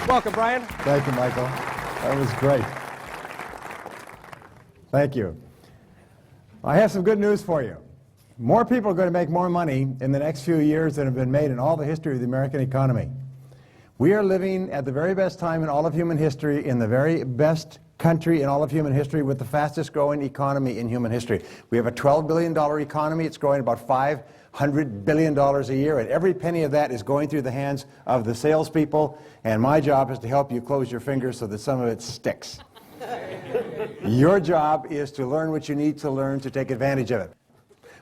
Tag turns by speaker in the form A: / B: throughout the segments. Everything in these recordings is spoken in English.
A: Welcome, Brian.
B: Thank you, Michael. That was great. Thank you. I have some good news for you. More people are going to make more money in the next few years than have been made in all the history of the American economy. We are living at the very best time in all of human history, in the very best country in all of human history, with the fastest growing economy in human history. We have a $12 billion economy. It's growing about $500 billion a year, and every penny of that is going through the hands of the salespeople, and my job is to help you close your fingers so that some of it sticks. Your job is to learn what you need to learn to take advantage of it.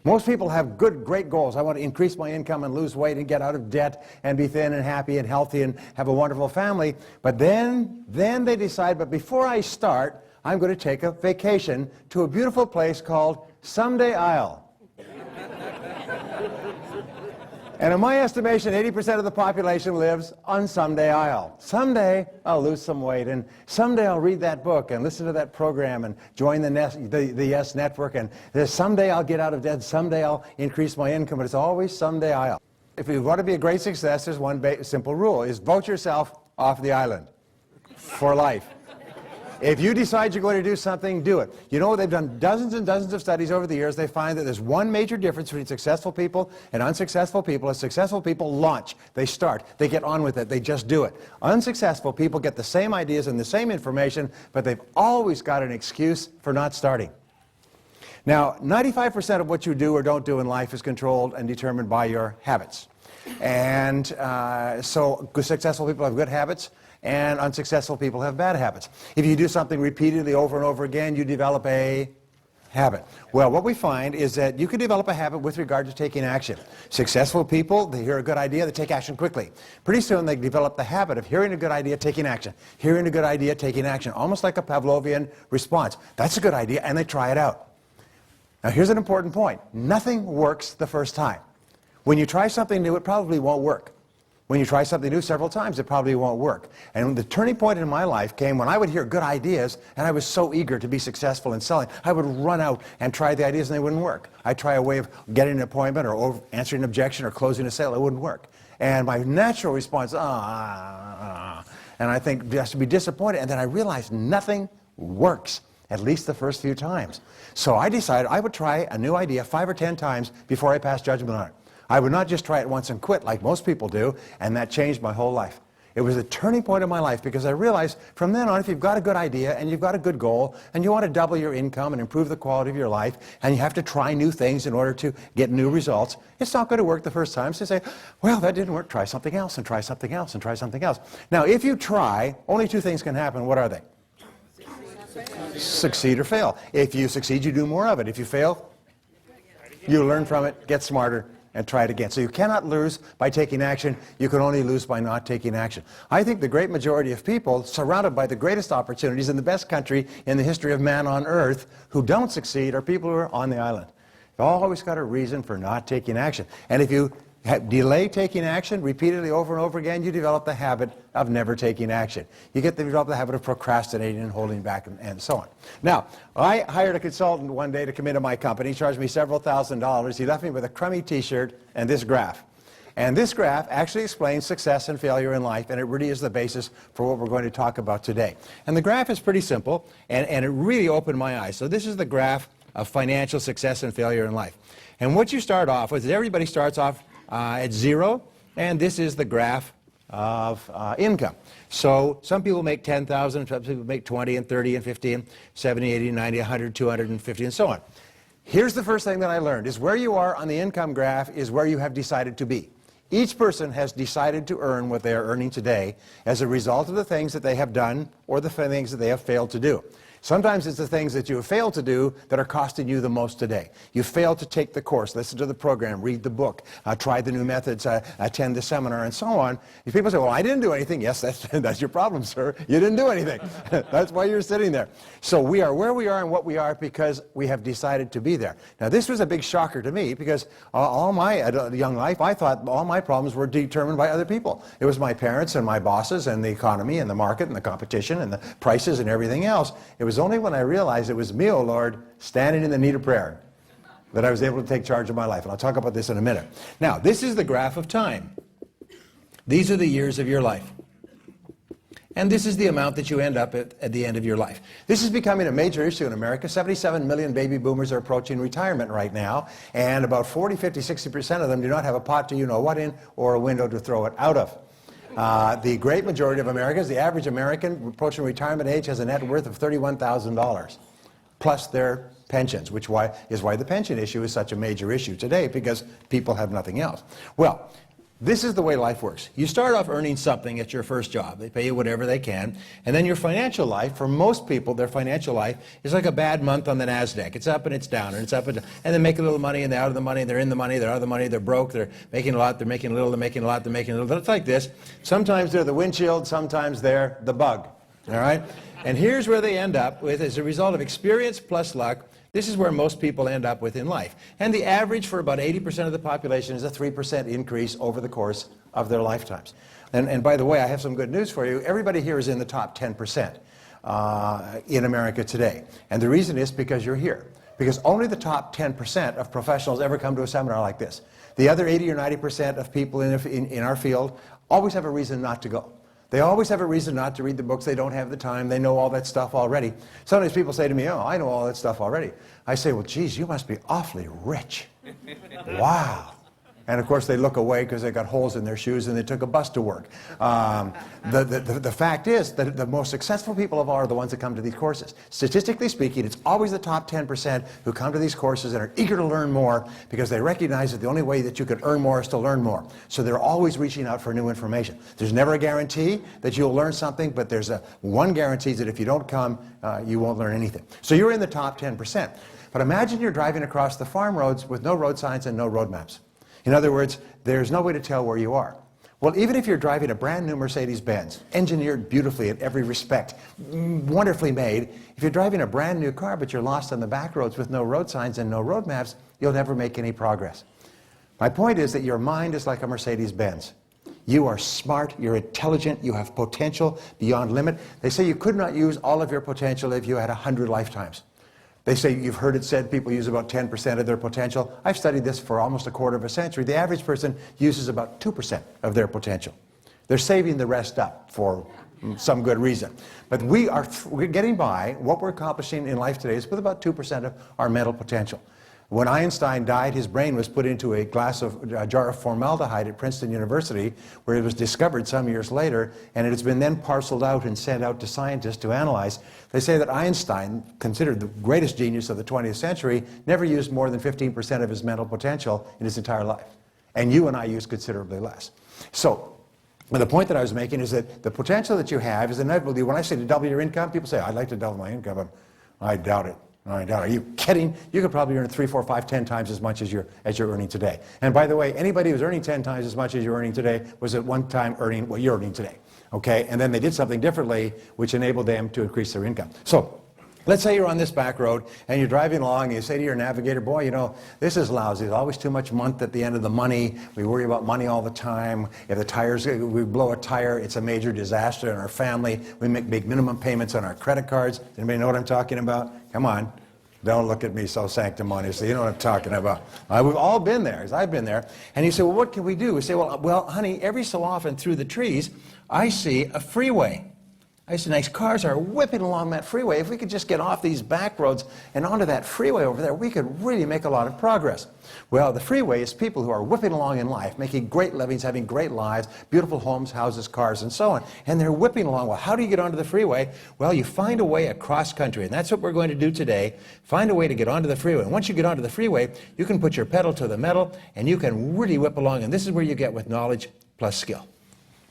B: Most people have great goals. I want to increase my income and lose weight and get out of debt and be thin and happy and healthy and have a wonderful family. But then they decide, but before I start, I'm going to take a vacation to a beautiful place called Someday Isle. And in my estimation, 80% of the population lives on Someday Isle. Someday I'll lose some weight, and someday I'll read that book and listen to that program and join the Yes Network, and someday I'll get out of debt, someday I'll increase my income, but it's always Someday Isle. If you want to be a great success, there's one simple rule, is vote yourself off the island for life. If you decide you're going to do something, do it. You know, they've done dozens and dozens of studies over the years. They find that there's one major difference between successful people and unsuccessful people. As successful people launch, they start, they get on with it, they just do it. Unsuccessful people get the same ideas and the same information, but they've always got an excuse for not starting. Now, 95% of what you do or don't do in life is controlled and determined by your habits. And so successful people have good habits, and unsuccessful people have bad habits. If you do something repeatedly over and over again, you develop a habit. Well, what we find is that you can develop a habit with regard to taking action. Successful people, they hear a good idea, they take action quickly. Pretty soon they develop the habit of hearing a good idea, taking action. Hearing a good idea, taking action. Almost like a Pavlovian response. That's a good idea, and they try it out. Now here's an important point. Nothing works the first time. When you try something new, it probably won't work. When you try something new several times, it probably won't work. And the turning point in my life came when I would hear good ideas, and I was so eager to be successful in selling. I would run out and try the ideas, and they wouldn't work. I'd try a way of getting an appointment or answering an objection or closing a sale. It wouldn't work. And my natural response, and I think just to be disappointed. And then I realized nothing works, at least the first few times. So I decided I would try a new idea 5 or 10 times before I passed judgment on it. I would not just try it once and quit like most people do, and that changed my whole life. It was a turning point in my life because I realized from then on, if you've got a good idea and you've got a good goal and you want to double your income and improve the quality of your life and you have to try new things in order to get new results, it's not going to work the first time. So say, well, that didn't work. Try something else and try something else and try something else. Now, if you try, only 2 things can happen. What are they? Succeed or fail. If you succeed, you do more of it. If you fail, you learn from it, get smarter, and try it again. So you cannot lose by taking action. You can only lose by not taking action. I think the great majority of people, surrounded by the greatest opportunities in the best country in the history of man on earth, who don't succeed are people who are on the island. You've always got a reason for not taking action. And if you delay taking action repeatedly over and over again, you develop the habit of never taking action. You develop the habit of procrastinating and holding back and so on. Now, I hired a consultant one day to come into my company. He charged me several $1,000s. He left me with a crummy t-shirt and this graph. And this graph actually explains success and failure in life, and it really is the basis for what we're going to talk about today. And the graph is pretty simple, and it really opened my eyes. So this is the graph of financial success and failure in life. And what you start off with is everybody starts off at 0, and this is the graph of income. So some people make 10,000, some people make 20 and 30 and 50 and 70, 80, 90, 100, 250, and so on. Here's the first thing that I learned, is where you are on the income graph is where you have decided to be. Each person has decided to earn what they are earning today as a result of the things that they have done or the things that they have failed to do. Sometimes it's the things that you have failed to do that are costing you the most today. You failed to take the course, listen to the program, read the book, try the new methods, attend the seminar, and so on. If people say, well, I didn't do anything. Yes, that's your problem, sir. You didn't do anything. That's why you're sitting there. So we are where we are and what we are because we have decided to be there. Now, this was a big shocker to me because all my young life, I thought all my problems were determined by other people. It was my parents and my bosses and the economy and the market and the competition and the prices and everything else. It was only when I realized it was me, oh Lord, standing in the need of prayer that I was able to take charge of my life. And I'll talk about this in a minute. Now, this is the graph of time. These are the years of your life. and this is the amount that you end up at the end of your life. This is becoming a major issue in America. 77 million baby boomers are approaching retirement right now, and about 40, 50, 60% of them do not have a pot to you-know-what in or a window to throw it out of. The great majority of Americans, the average American approaching retirement age has a net worth of $31,000, plus their pensions, which is why the pension issue is such a major issue today, because people have nothing else. Well, this is the way life works. You start off earning something at your first job. They pay you whatever they can. And then your financial life, for most people, their financial life is like a bad month on the NASDAQ. It's up and it's down, and it's up and down. And they make a little money, and they're out of the money, and they're in the money, they're out of the money, they're broke, they're making a lot, they're making a little, they're making a lot, they're making a little. It's like this. Sometimes they're the windshield, sometimes they're the bug. All right? And here's where they end up with, as a result of experience plus luck. This is where most people end up with in life. And the average for about 80% of the population is a 3% increase over the course of their lifetimes. And by the way, I have some good news for you. Everybody here is in the top 10% in America today. And the reason is because you're here. Because only the top 10% of professionals ever come to a seminar like this. The other 80 or 90% of people in our field always have a reason not to go. They always have a reason not to read the books. They don't have the time. They know all that stuff already. Sometimes people say to me, oh, I know all that stuff already. I say, well, geez, you must be awfully rich. Wow. And of course, they look away because they got holes in their shoes and they took a bus to work. The fact is that the most successful people of all are the ones that come to these courses. Statistically speaking, it's always the top 10% who come to these courses and are eager to learn more because they recognize that the only way that you can earn more is to learn more. So they're always reaching out for new information. There's never a guarantee that you'll learn something, but there's one guarantee that if you don't come, you won't learn anything. So you're in the top 10%. But imagine you're driving across the farm roads with no road signs and no road maps. In other words, there's no way to tell where you are. Well, even if you're driving a brand new Mercedes-Benz, engineered beautifully in every respect, wonderfully made, if you're driving a brand new car but you're lost on the back roads with no road signs and no road maps, you'll never make any progress. My point is that your mind is like a Mercedes-Benz. You are smart, you're intelligent, you have potential beyond limit. They say you could not use all of your potential if you had 100 lifetimes. They say, you've heard it said, people use about 10% of their potential. I've studied this for almost a quarter of a century. The average person uses about 2% of their potential. They're saving the rest up for some good reason. But we're getting by. What we're accomplishing in life today is with about 2% of our mental potential. When Einstein died, his brain was put into a jar of formaldehyde at Princeton University, where it was discovered some years later, and it has been then parceled out and sent out to scientists to analyze. They say that Einstein, considered the greatest genius of the 20th century, never used more than 15% of his mental potential in his entire life. And you and I use considerably less. So, the point that I was making is that the potential that you have is inevitably, when I say to double your income, people say, I'd like to double my income, but I doubt it. I doubt it. Are you kidding? You could probably earn 3, 4, 5, 10 times as much as you're earning today. And by the way, anybody who's earning 10 times as much as you're earning today was at one time earning what you're earning today. Okay? And then they did something differently, which enabled them to increase their income. So, let's say you're on this back road and you're driving along and you say to your navigator, boy, you know, this is lousy. There's always too much month at the end of the money. We worry about money all the time. If we blow a tire, it's a major disaster in our family. We make big minimum payments on our credit cards. Anybody know what I'm talking about? Come on. Don't look at me so sanctimoniously. You know what I'm talking about. We've all been there, as I've been there. And you say, well, what can we do? We say, well, honey, every so often through the trees, I see a freeway. I see nice cars are whipping along that freeway. If we could just get off these back roads and onto that freeway over there, we could really make a lot of progress. Well, the freeway is people who are whipping along in life, making great livings, having great lives, beautiful homes, houses, cars, and so on. And they're whipping along. Well, how do you get onto the freeway? Well, you find a way across country, and that's what we're going to do today. Find a way to get onto the freeway. And once you get onto the freeway, you can put your pedal to the metal, and you can really whip along. And this is where you get with knowledge plus skill.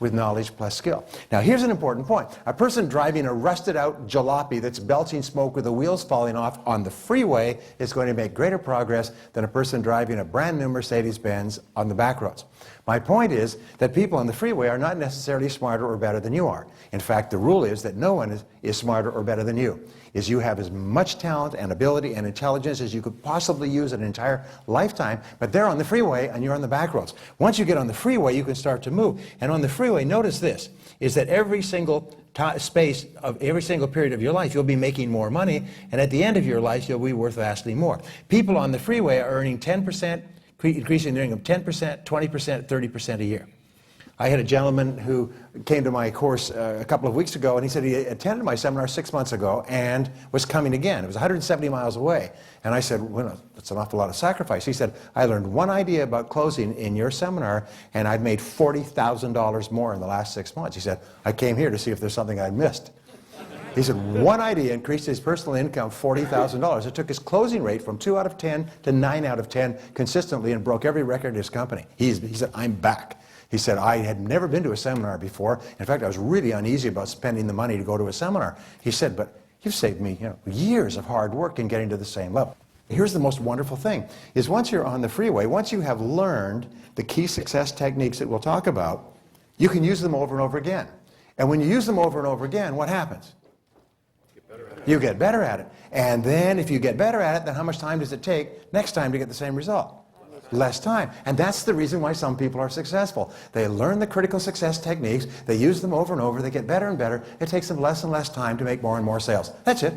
B: With knowledge plus skill. Now, here's an important point. A person driving a rusted-out jalopy that's belching smoke with the wheels falling off on the freeway is going to make greater progress than a person driving a brand-new Mercedes-Benz on the back roads. My point is that people on the freeway are not necessarily smarter or better than you are. In fact, the rule is that no one is smarter or better than you. You have as much talent and ability and intelligence as you could possibly use an entire lifetime, but they're on the freeway and you're on the back roads. Once you get on the freeway, you can start to move. And on the freeway, notice this, is that every single space of every single period of your life, you'll be making more money, and at the end of your life, you'll be worth vastly more. People on the freeway are earning 10%, increasing their income 10%, 20%, 30% a year. I had a gentleman who came to my course a couple of weeks ago, and he said he attended my seminar 6 months ago and was coming again. It was 170 miles away. And I said, well, that's an awful lot of sacrifice. He said, I learned one idea about closing in your seminar, and I've made $40,000 more in the last 6 months. He said, I came here to see if there's something I missed. He said one idea increased his personal income $40,000. It took his closing rate from 2 out of 10 to 9 out of 10 consistently and broke every record in his company. He said, I'm back. He said, I had never been to a seminar before. In fact, I was really uneasy about spending the money to go to a seminar. He said, but you've saved me years of hard work in getting to the same level. Here's the most wonderful thing, is once you're on the freeway, once you have learned the key success techniques that we'll talk about, you can use them over and over again. And when you use them over and over again, what happens? You get better at it. And then if you get better at it, then how much time does it take next time to get the same result? Less time. And that's the reason why some people are successful. They learn the critical success techniques, they use them over and over, they get better and better, it takes them less and less time to make more and more sales. That's it.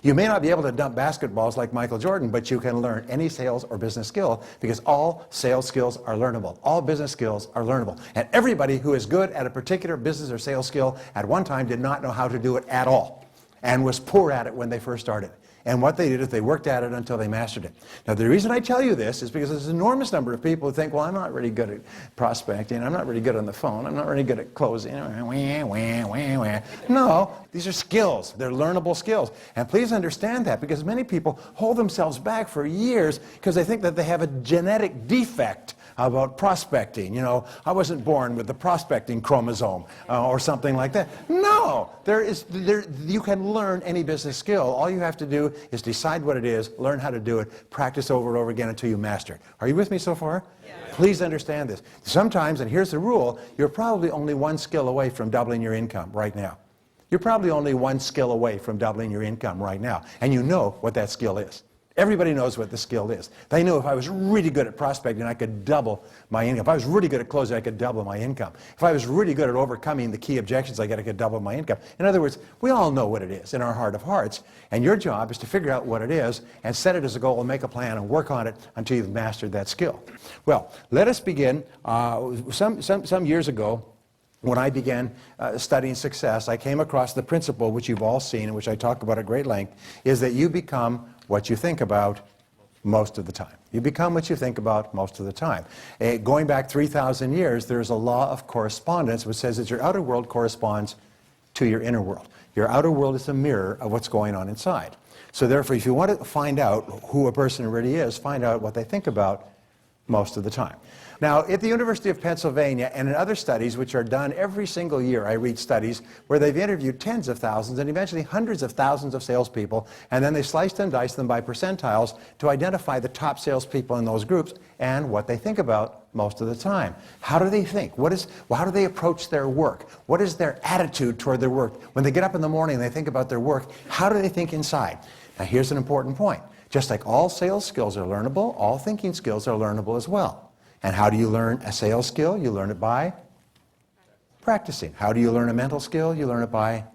B: You may not be able to dump basketballs like Michael Jordan, but you can learn any sales or business skill, because all sales skills are learnable. All business skills are learnable. And everybody who is good at a particular business or sales skill at one time did not know how to do it at all, and was poor at it when they first started. And what they did is they worked at it until they mastered it. Now, the reason I tell you this is because there's an enormous number of people who think, well, I'm not really good at prospecting, I'm not really good on the phone, I'm not really good at closing. No, these are skills. They're learnable skills. And please understand that, because many people hold themselves back for years because they think that they have a genetic defect about prospecting. I wasn't born with the prospecting chromosome or something like that. No, you can learn any business skill. All you have to do is decide what it is, learn how to do it, practice over and over again until you master it. Are you with me so far? Yeah. Please understand this. Sometimes, and here's the rule, you're probably only one skill away from doubling your income right now. You're probably only one skill away from doubling your income right now. And you know what that skill is. Everybody knows what the skill is. They know if I was really good at prospecting, I could double my income. If I was really good at closing, I could double my income. If I was really good at overcoming the key objections I could double my income. In other words, we all know what it is in our heart of hearts, and your job is to figure out what it is and set it as a goal and make a plan and work on it until you've mastered that skill. Well, let us begin. Some years ago, when I began studying success, I came across the principle, which you've all seen and which I talk about at great length, is that you become what you think about most of the time. You become what you think about most of the time. Going back 3,000 years, there's a law of correspondence which says that your outer world corresponds to your inner world. Your outer world is a mirror of what's going on inside. So therefore, if you want to find out who a person really is, find out what they think about most of the time. Now, at the University of Pennsylvania and in other studies which are done every single year, I read studies where they've interviewed tens of thousands and eventually hundreds of thousands of salespeople, and then they sliced and diced them by percentiles to identify the top salespeople in those groups and what they think about most of the time. How do they think? How do they approach their work? What is their attitude toward their work? When they get up in the morning and they think about their work, how do they think inside? Now, here's an important point. Just like all sales skills are learnable, all thinking skills are learnable as well. And how do you learn a sales skill? You learn it by practicing. How do you learn a mental skill? You learn it by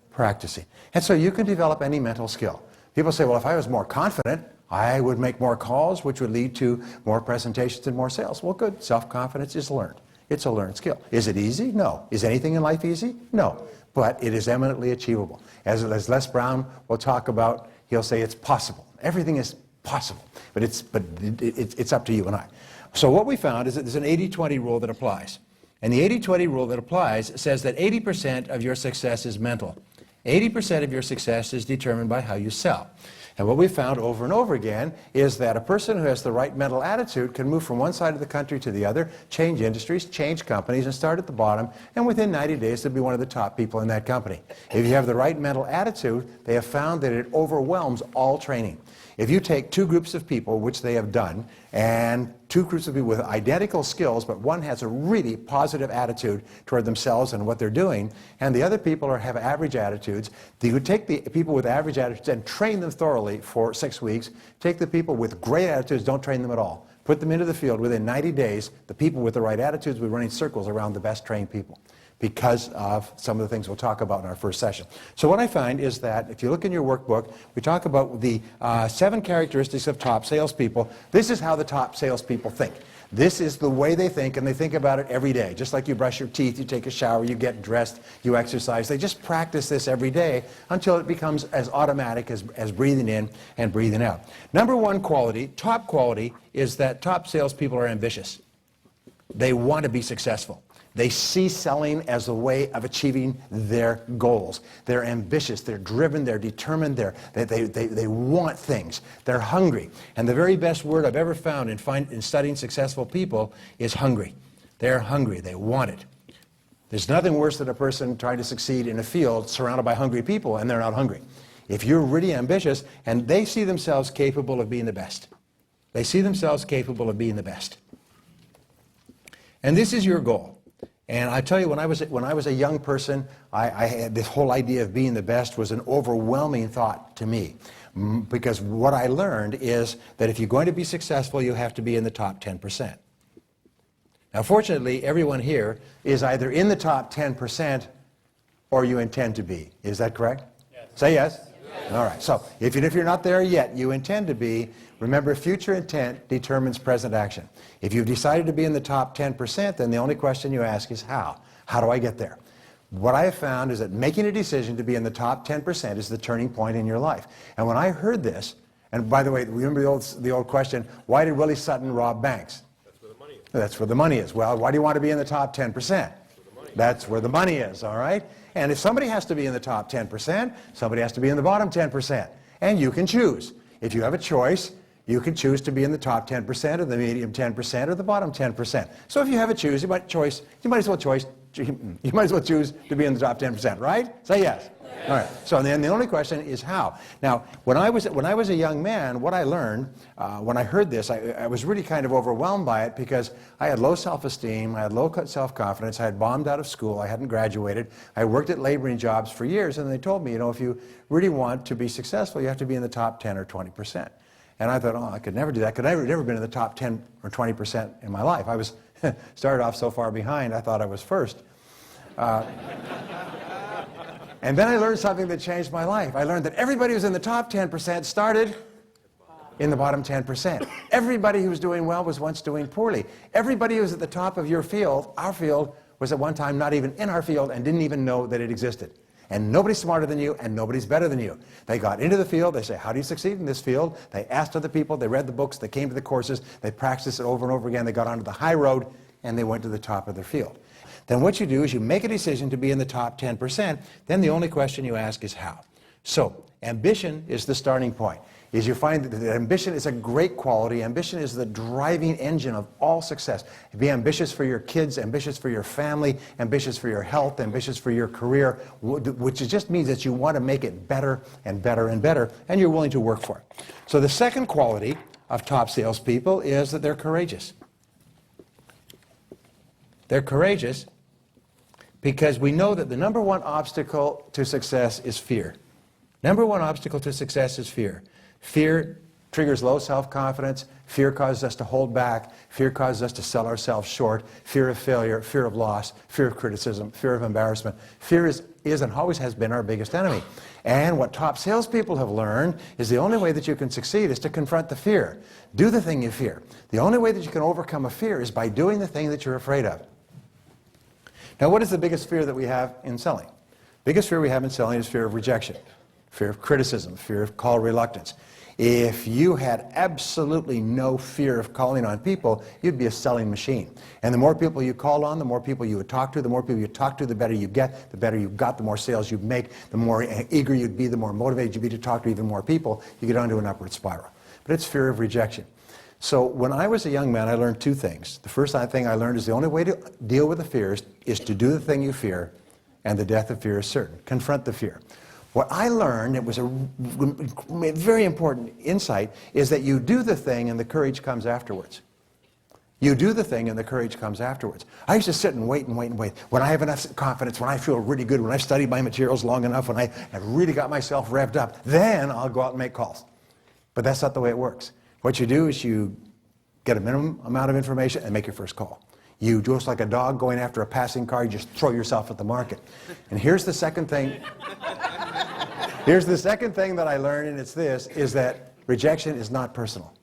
B: practicing. And so you can develop any mental skill. People say, well, if I was more confident, I would make more calls, which would lead to more presentations and more sales. Well, good. Self-confidence is learned. It's a learned skill. Is it easy? No. Is anything in life easy? No. But it is eminently achievable. As Les Brown will talk about, he'll say it's possible. Everything is possible. But it's up to you and I. So what we found is that there's an 80-20 rule that applies. And the 80-20 rule that applies says that 80% of your success is mental. 80% of your success is determined by how you sell. And what we found over and over again is that a person who has the right mental attitude can move from one side of the country to the other, change industries, change companies, and start at the bottom, and within 90 days they'll be one of the top people in that company. If you have the right mental attitude, they have found that it overwhelms all training. If you take two groups of people, which they have done, and two groups of people with identical skills, but one has a really positive attitude toward themselves and what they're doing, and the other people have average attitudes, you would take the people with average attitudes and train them thoroughly for 6 weeks. Take the people with great attitudes, don't train them at all. Put them into the field. Within 90 days, the people with the right attitudes will be running circles around the best trained people, because of some of the things we'll talk about in our first session. So what I find is that if you look in your workbook, we talk about the 7 characteristics of top salespeople. This is how the top salespeople think. This is the way they think, and they think about it every day. Just like you brush your teeth, you take a shower, you get dressed, you exercise. They just practice this every day until it becomes as automatic as breathing in and breathing out. Number one quality, top quality, is that top salespeople are ambitious. They want to be successful. They see selling as a way of achieving their goals. They're ambitious, they're driven, they're determined, they want things. They're hungry. And the very best word I've ever found in studying successful people is hungry. They're hungry, they want it. There's nothing worse than a person trying to succeed in a field surrounded by hungry people and they're not hungry. If you're really ambitious and they see themselves capable of being the best. They see themselves capable of being the best. And this is your goal. And I tell you, when I was a young person, I had this whole idea of being the best was an overwhelming thought to me. Because what I learned is that if you're going to be successful, you have to be in the top 10%. Now, fortunately, everyone here is either in the top 10% or you intend to be. Is that correct? Yes. Say yes. Yes. All right. So if you're not there yet, you intend to be. Remember, future intent determines present action. If you've decided to be in the top 10%, then the only question you ask is how? How do I get there? What I have found is that making a decision to be in the top 10% is the turning point in your life. And when I heard this, and by the way, remember the old question, why did Willie Sutton rob banks? That's where the money is. That's where the money is. Well, why do you want to be in the top 10%? That's where the money is, all right? And if somebody has to be in the top 10%, somebody has to be in the bottom 10%. And you can choose. If you have a choice, you can choose to be in the top 10% or the medium 10% or the bottom 10%. So if you have a choose, you might as well choose to be in the top 10%, right? Say yes. All right. So then the only question is how. Now, when I was a young man, what I learned when I heard this, I was really kind of overwhelmed by it because I had low self-esteem, I had low self-confidence, I had bombed out of school, I hadn't graduated, I worked at laboring jobs for years, and they told me, if you really want to be successful, you have to be in the top 10 or 20%. And I thought, I could never do that. I've never been in the top 10 or 20% in my life. I was started off so far behind, I thought I was first. And then I learned something that changed my life. I learned that everybody who's in the top 10% started in the bottom 10%. Everybody who was doing well was once doing poorly. Everybody who was at the top of your field, our field, was at one time not even in our field and didn't even know that it existed. And nobody's smarter than you, and nobody's better than you. They got into the field, they say, how do you succeed in this field? They asked other people, they read the books, they came to the courses, they practiced it over and over again, they got onto the high road, and they went to the top of their field. Then what you do is you make a decision to be in the top 10%, then the only question you ask is how. So, ambition is the starting point. You find that ambition is a great quality. Ambition is the driving engine of all success. Be ambitious for your kids, ambitious for your family, ambitious for your health, ambitious for your career, which just means that you want to make it better and better and better, and you're willing to work for it. So the second quality of top salespeople is that they're courageous. They're courageous because we know that the number one obstacle to success is fear. Number one obstacle to success is fear. Fear triggers low self-confidence. Fear causes us to hold back. Fear causes us to sell ourselves short. Fear of failure, fear of loss, fear of criticism, fear of embarrassment. Fear is and always has been our biggest enemy. And what top salespeople have learned is the only way that you can succeed is to confront the fear. Do the thing you fear. The only way that you can overcome a fear is by doing the thing that you're afraid of. Now, what is the biggest fear that we have in selling? Biggest fear we have in selling is fear of rejection, fear of criticism, fear of call reluctance. If you had absolutely no fear of calling on people, you'd be a selling machine. And the more people you call on, the more people you would talk to. The more people you talk to, the better you get. The better you got, the more sales you'd make. The more eager you'd be, the more motivated you'd be to talk to even more people. You get onto an upward spiral. But it's fear of rejection. So when I was a young man, I learned two things. The first thing I learned is the only way to deal with the fears is to do the thing you fear, and the death of fear is certain. Confront the fear. What I learned, it was a very important insight, is that you do the thing and the courage comes afterwards. You do the thing and the courage comes afterwards. I used to sit and wait and wait and wait. When I have enough confidence, when I feel really good, when I've studied my materials long enough, when I have really got myself revved up, then I'll go out and make calls. But that's not the way it works. What you do is you get a minimum amount of information and make your first call. You, just like a dog going after a passing car, you just throw yourself at the market. And here's the second thing. Here's the second thing that I learned, and it's this, is that rejection is not personal.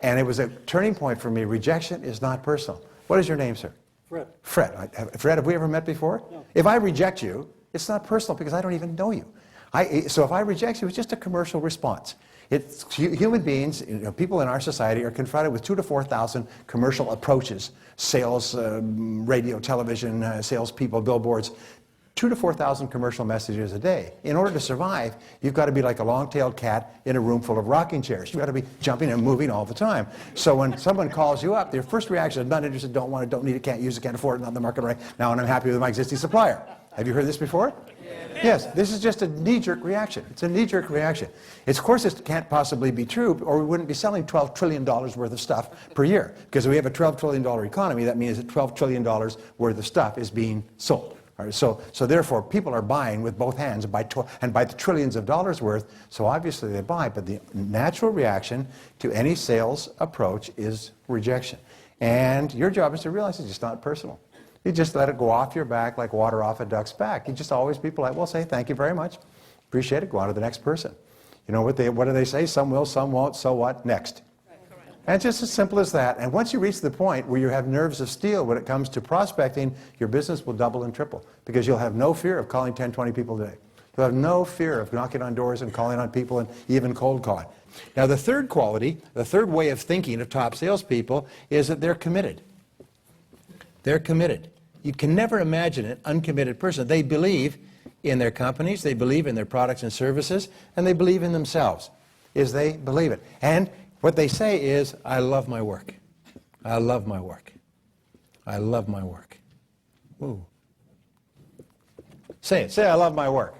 B: And it was a turning point for me. Rejection is not personal. What is your name, sir?
A: Fred.
B: Fred. Fred, have we ever met before?
A: No.
B: If I reject you, it's not personal because I don't even know you. So if I reject you, it's just a commercial response. Human beings, people in our society are confronted with 2,000 to 4,000 commercial approaches, sales, radio, television, salespeople, billboards, 2,000 to 4,000 commercial messages a day. In order to survive, you've got to be like a long-tailed cat in a room full of rocking chairs. You've got to be jumping and moving all the time. So when someone calls you up, their first reaction is not interested, don't want it, don't need it, can't use it, can't afford it, not in the market right now, and I'm happy with my existing supplier. Have you heard this before? Yes, this is just a knee-jerk reaction. It's a knee-jerk reaction. Of course, this can't possibly be true, or we wouldn't be selling $12 trillion worth of stuff per year. Because if we have a $12 trillion economy, that means that $12 trillion worth of stuff is being sold. All right, so therefore, people are buying with both hands and by the trillions of dollars worth, so obviously they buy. But the natural reaction to any sales approach is rejection. And your job is to realize it's just not personal. You just let it go off your back like water off a duck's back. You just always be polite. Well, say thank you very much. Appreciate it. Go on to the next person. You know what do they say? Some will, some won't. So what? Next. And it's just as simple as that. And once you reach the point where you have nerves of steel when it comes to prospecting, your business will double and triple because you'll have no fear of calling 10, 20 people a day. You'll have no fear of knocking on doors and calling on people and even cold calling. Now, the third quality, the third way of thinking of top salespeople is that they're committed. They're committed. You can never imagine an uncommitted person. They believe in their companies, they believe in their products and services, and they believe in themselves. They believe it. And what they say is, I love my work. I love my work. I love my work. Ooh. Say it. Say, I love my work.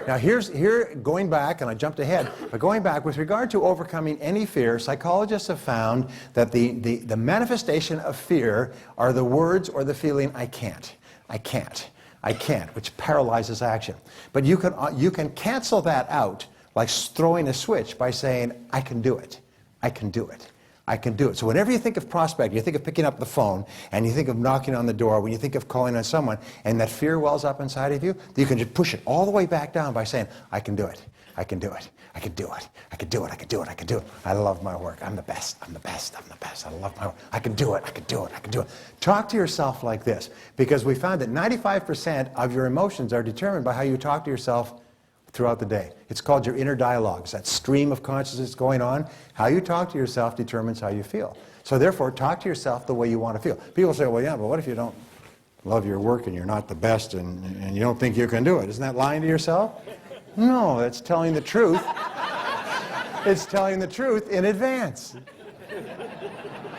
B: Now here, going back, and I jumped ahead, but going back, with regard to overcoming any fear, psychologists have found that the manifestation of fear are the words or the feeling, I can't, I can't, I can't, which paralyzes action. But you can cancel that out like throwing a switch by saying, I can do it, I can do it. I can do it. So whenever you think of prospect, you think of picking up the phone, and you think of knocking on the door, when you think of calling on someone, and that fear wells up inside of you, you can just push it all the way back down by saying, I can do it. I can do it. I can do it. I can do it. I can do it. I can do it. I love my work. I'm the best. I'm the best. I'm the best. I love my work. I can do it. I can do it. I can do it. Talk to yourself like this, because we found that 95% of your emotions are determined by how you talk to yourself throughout the day. It's called your inner dialogue. It's that stream of consciousness going on. How you talk to yourself determines how you feel. So therefore, talk to yourself the way you want to feel. People say, well, yeah, but what if you don't love your work and you're not the best and you don't think you can do it? Isn't that lying to yourself? No, that's telling the truth. It's telling the truth in advance.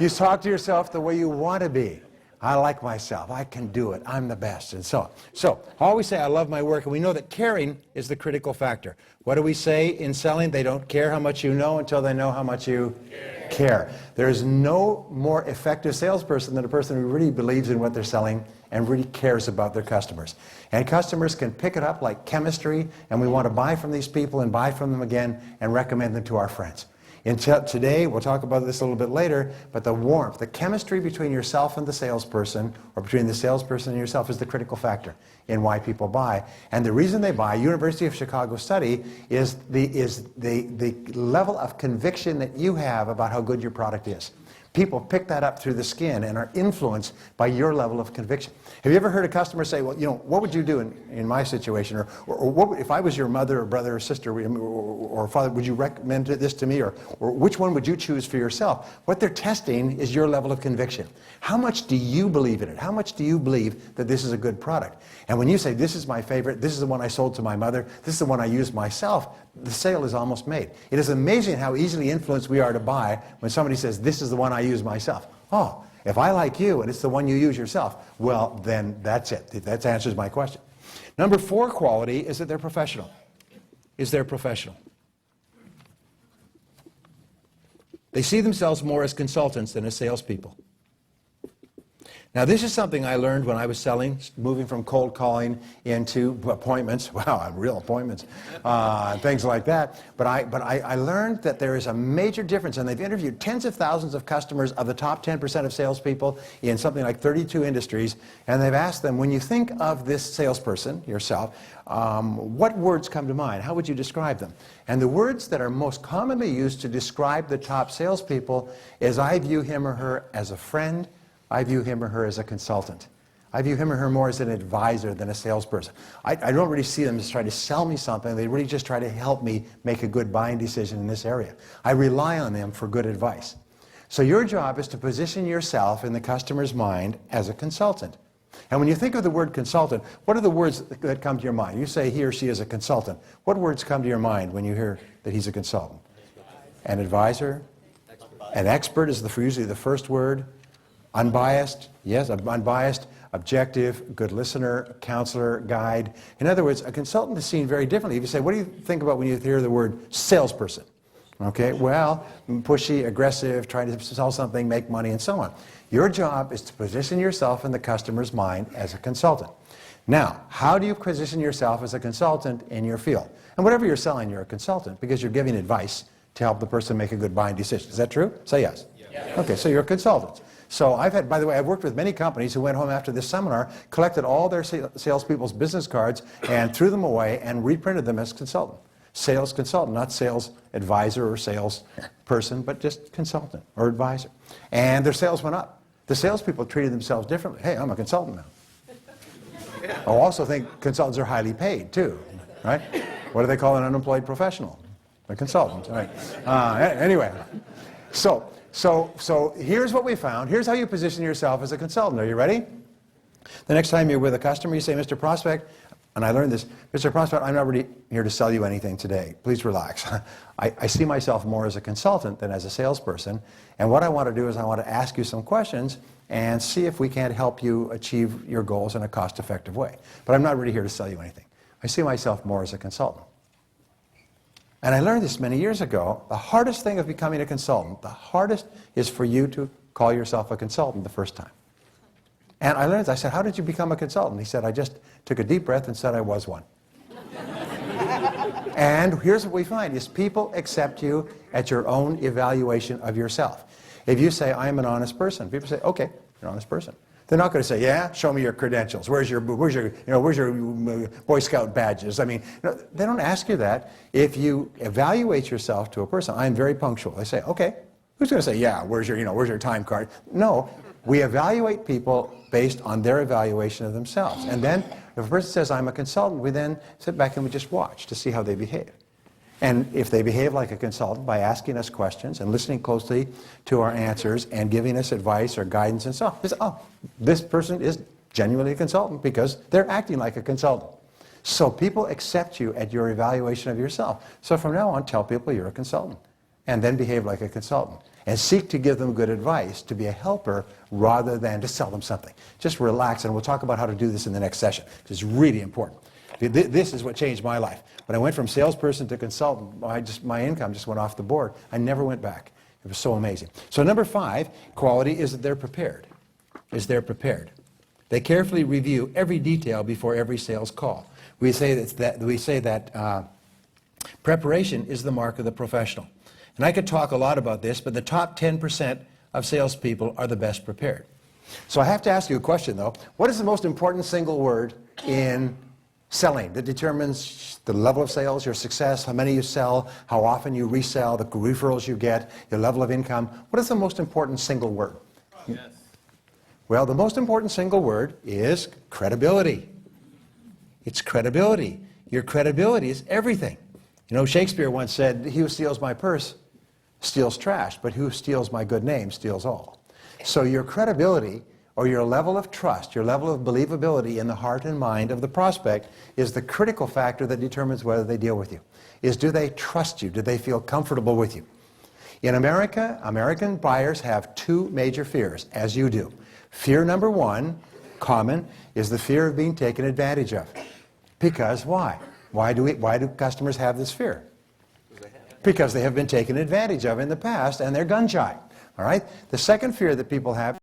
B: You talk to yourself the way you want to be. I like myself. I can do it. I'm the best, and so on. So, always say, I love my work, and we know that caring is the critical factor. What do we say in selling? They don't care how much you know until they know how much you care. There's no more effective salesperson than a person who really believes in what they're selling and really cares about their customers. And customers can pick it up like chemistry, and we want to buy from these people and buy from them again and recommend them to our friends. Today, we'll talk about this a little bit later, but the warmth, the chemistry between yourself and the salesperson, or between the salesperson and yourself, is the critical factor in why people buy. And the reason they buy, University of Chicago study, is the level of conviction that you have about how good your product is. People pick that up through the skin and are influenced by your level of conviction. Have you ever heard a customer say, well, you know, what would you do in my situation? Or what, if I was your mother or brother or sister or father, would you recommend this to me? Or which one would you choose for yourself? What they're testing is your level of conviction. How much do you believe in it? How much do you believe that this is a good product? And when you say, this is my favorite, this is the one I sold to my mother, this is the one I used myself, the sale is almost made. It is amazing how easily influenced we are to buy when somebody says, this is the one I use myself. Oh, if I like you and it's the one you use yourself, well, then that's it. That answers my question. Number 4 quality is that they're professional. Is they're professional. They see themselves more as consultants than as salespeople. Now, this is something I learned when I was selling, moving from cold calling into appointments. Wow, real appointments, things like that. But I learned that there is a major difference, and they've interviewed tens of thousands of customers of the top 10% of salespeople in something like 32 industries, and they've asked them, when you think of this salesperson, yourself, what words come to mind? How would you describe them? And the words that are most commonly used to describe the top salespeople is, I view him or her as a friend, I view him or her as a consultant. I view him or her more as an advisor than a salesperson. I don't really see them as trying to sell me something. They really just try to help me make a good buying decision in this area. I rely on them for good advice. So your job is to position yourself in the customer's mind as a consultant. And when you think of the word consultant, what are the words that come to your mind? You say he or she is a consultant. What words come to your mind when you hear that he's a consultant? An advisor? An expert is usually the first word. Unbiased, yes, unbiased, objective, good listener, counselor, guide. In other words, a consultant is seen very differently. If you say, what do you think about when you hear the word salesperson? Okay, well, pushy, aggressive, trying to sell something, make money, and so on. Your job is to position yourself in the customer's mind as a consultant. Now, how do you position yourself as a consultant in your field? And whatever you're selling, you're a consultant because you're giving advice to help the person make a good buying decision. Is that true? Say yes. Yes. Okay, so you're a consultant. So by the way, I've worked with many companies who went home after this seminar, collected all their salespeople's business cards and threw them away and reprinted them as consultant. Sales consultant, not sales advisor or sales person, but just consultant or advisor. And their sales went up. The salespeople treated themselves differently. Hey, I'm a consultant now. I also think consultants are highly paid too, right? What do they call an unemployed professional? A consultant, right? Anyway, So here's what we found. Here's how you position yourself as a consultant. Are you ready? The next time you're with a customer, you say, Mr. Prospect, and I learned this, Mr. Prospect, I'm not really here to sell you anything today. Please relax. I see myself more as a consultant than as a salesperson. And what I want to do is I want to ask you some questions and see if we can't help you achieve your goals in a cost-effective way. But I'm not really here to sell you anything. I see myself more as a consultant. And I learned this many years ago. The hardest thing of becoming a consultant, the hardest is for you to call yourself a consultant the first time. And I learned, I said, how did you become a consultant? He said, I just took a deep breath and said I was one. And here's what we find, is people accept you at your own evaluation of yourself. If you say, I'm an honest person, people say, okay, you're an honest person. They're not going to say, yeah, show me your credentials. Where's your Boy Scout badges? I mean, they don't ask you that. If you evaluate yourself to a person, I'm very punctual. They say, okay. Who's going to say, yeah, where's your time card? No, we evaluate people based on their evaluation of themselves. And then if a person says, I'm a consultant, we then sit back and we just watch to see how they behave. And if they behave like a consultant by asking us questions and listening closely to our answers and giving us advice or guidance and so on, we say, oh, this person is genuinely a consultant because they're acting like a consultant. So people accept you at your evaluation of yourself. So from now on, tell people you're a consultant and then behave like a consultant and seek to give them good advice, to be a helper rather than to sell them something. Just relax, and we'll talk about how to do this in the next session. It's really important. This is what changed my life. When I went from salesperson to consultant, my income just went off the board. I never went back. It was so amazing. So number 5, quality is that they're prepared. They carefully review every detail before every sales call. We say that preparation is the mark of the professional. And I could talk a lot about this, but the top 10% of salespeople are the best prepared. So I have to ask you a question, though. What is the most important single word in selling that determines the level of sales, your success, how many you sell, how often you resell, the referrals you get, your level of income? What is the most important single word? Yes. Well, the most important single word is credibility. It's credibility. Your credibility is everything. You know, Shakespeare once said, he who steals my purse steals trash, but who steals my good name steals all. So your credibility, or your level of trust, your level of believability in the heart and mind of the prospect is the critical factor that determines whether they deal with you. Do they trust you? Do they feel comfortable with you? In America, American buyers have 2 major fears, as you do. Fear number 1, common, is the fear of being taken advantage of. Because why? Why do customers have this fear? Because they have been taken advantage of in the past and they're gun shy. All right? The second fear that people have